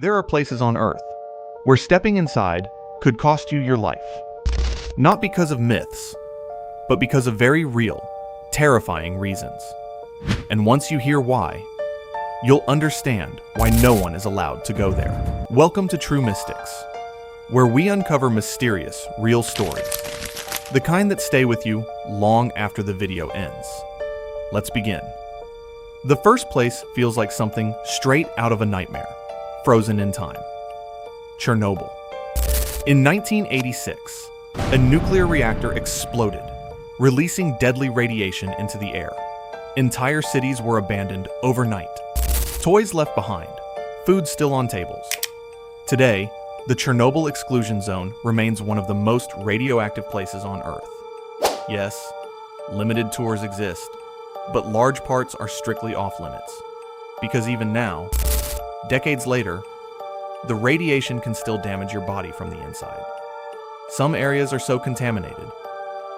There are places on Earth where stepping inside could cost you your life. Not because of myths, but because of very real, terrifying reasons. And once you hear why, you'll understand why no one is allowed to go there. Welcome to True Mystics, where we uncover mysterious, real stories. The kind that stay with you long after the video ends. Let's begin. The first place feels like something straight out of a nightmare, frozen in time. Chernobyl. In 1986, a nuclear reactor exploded, releasing deadly radiation into the air. Entire cities were abandoned overnight. Toys left behind, food still on tables. Today, the Chernobyl exclusion zone remains one of the most radioactive places on Earth. Yes, limited tours exist, but large parts are strictly off limits. Because even now, decades later, the radiation can still damage your body from the inside. Some areas are so contaminated,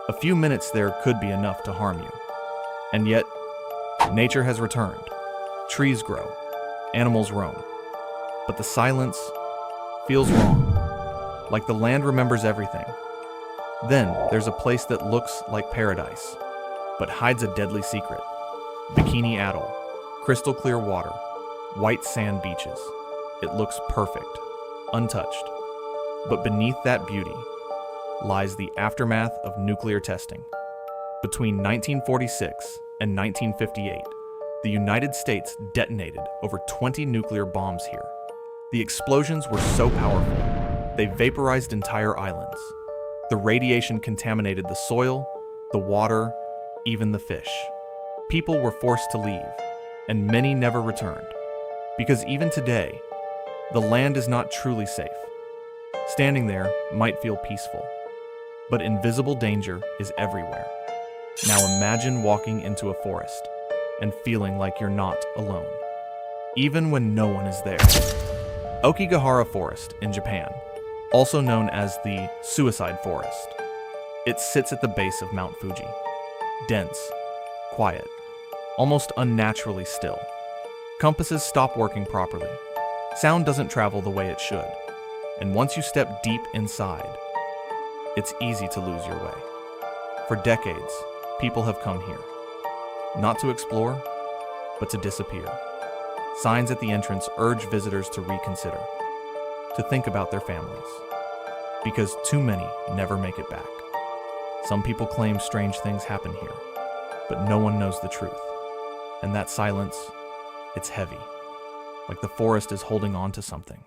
a few minutes there could be enough to harm you. And yet, nature has returned. Trees grow, animals roam. But the silence feels wrong, like the land remembers everything. Then there's a place that looks like paradise, but hides a deadly secret. Bikini Atoll, crystal clear water, white sand beaches. It looks perfect, untouched. But beneath that beauty lies the aftermath of nuclear testing. Between 1946 and 1958, the United States detonated over 20 nuclear bombs here. The explosions were so powerful, they vaporized entire islands. The radiation contaminated the soil, the water, even the fish. People were forced to leave, and many never returned. Because even today, the land is not truly safe. Standing there might feel peaceful, but invisible danger is everywhere. Now imagine walking into a forest and feeling like you're not alone, even when no one is there. Okigahara Forest in Japan, also known as the Suicide Forest. It sits at the base of Mount Fuji. Dense, quiet, almost unnaturally still. Compasses stop working properly. Sound doesn't travel the way it should. And once you step deep inside, it's easy to lose your way. For decades, people have come here. Not to explore, but to disappear. Signs at the entrance urge visitors to reconsider, to think about their families. Because too many never make it back. Some people claim strange things happen here, but no one knows the truth. And that silence, it's heavy, like the forest is holding on to something.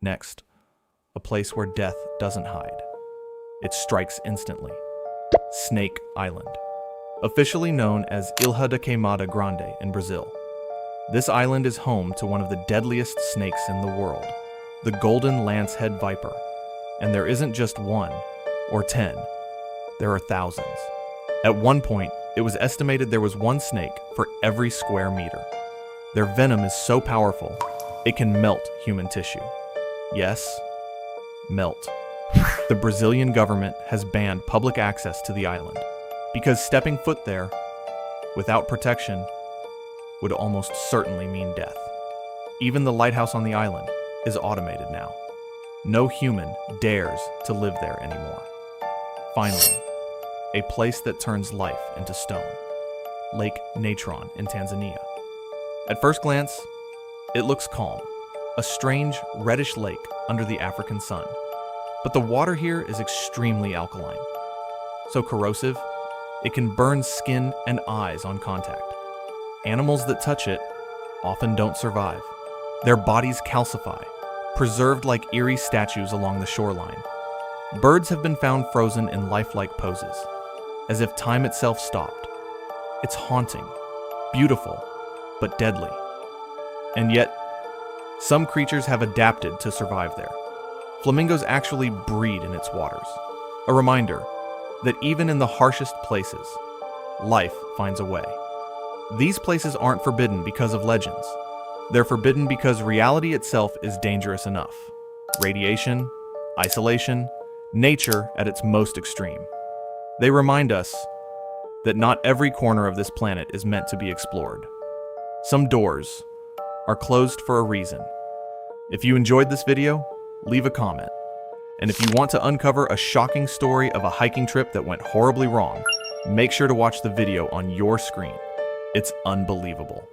Next, a place where death doesn't hide. It strikes instantly. Snake Island, officially known as Ilha da Queimada Grande in Brazil. This island is home to one of the deadliest snakes in the world, the golden lancehead viper. And there isn't just one or 10, there are thousands. At one point, it was estimated there was one snake for every square meter. Their venom is so powerful, it can melt human tissue. Yes, melt. The Brazilian government has banned public access to the island because stepping foot there without protection would almost certainly mean death. Even the lighthouse on the island is automated now. No human dares to live there anymore. Finally, a place that turns life into stone. Lake Natron in Tanzania. At first glance, it looks calm, a strange reddish lake under the African sun. But the water here is extremely alkaline. So corrosive, it can burn skin and eyes on contact. Animals that touch it often don't survive. Their bodies calcify, preserved like eerie statues along the shoreline. Birds have been found frozen in lifelike poses, as if time itself stopped. It's haunting, beautiful, but deadly. And yet, some creatures have adapted to survive there. Flamingos actually breed in its waters. A reminder that even in the harshest places, life finds a way. These places aren't forbidden because of legends. They're forbidden because reality itself is dangerous enough. Radiation, isolation, nature at its most extreme. They remind us that not every corner of this planet is meant to be explored. Some doors are closed for a reason, If you enjoyed this video, leave a comment. And if you want to uncover a shocking story of a hiking trip that went horribly wrong, make sure to watch the video on your screen. It's unbelievable.